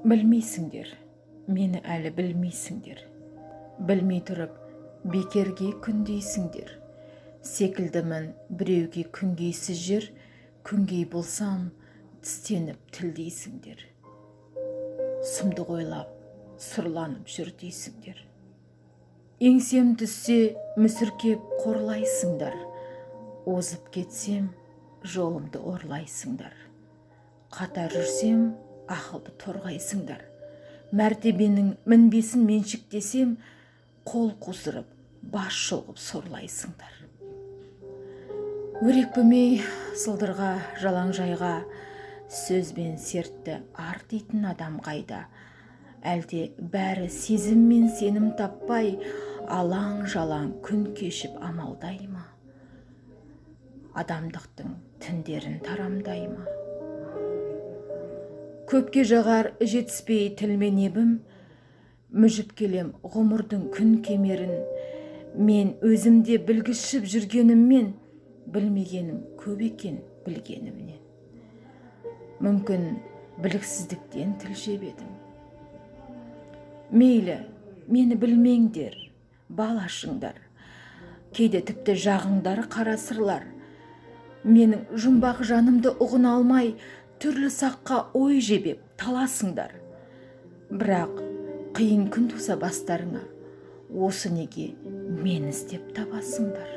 Білмейсіңдер, мені әлі білмейсіңдер. Білмей тұрып, бекерге күндейсіңдер. Секілдімін біреуге күнгейсіз жер, күнгей болсам, тістеніп тілдейсіңдер. Сұмдық ойлап, сұрланып жүр дейсіңдер. Еңсем түссе, мүсіркеп қорлайсыңдар. Озып кетсем, жолымды орлайсыңдар. Қатар жүрсем, ақылды торғайсыңдар. Мәртебенің мінбесін меншіктесем, қол қусырып, бас шұлғып сорлайсыңдар. Өрекпімей сылдырға, жалаң жайға, сөзбен сертті артитын адам қайда? Әлде бәрі сезім мен сенім таппай, алаң-жалаң күн кешіп амалдай ма? Адамдықтың тіндерін тарамдай ма? Көпке жағар жетіспей тілмен ебім, мүжіп келем ғұмырдың күн кемерін. Мен өзімде білгішіп жүргеніммен, білмегенім көп екен білгенімнен. Мүмкін біліксіздіктен тіл жебедім. Мейлі, мені білмеңдер, балашыңдар. Кейде тіпті жағыңдар қара сырлар. Менің жұмбақ жанымды ұғына алмай, түрлі саққа ой жебеп таласыңдар. Бірақ қиын күн туса бастарыңа, осы неге мені іздеп табасыңдар.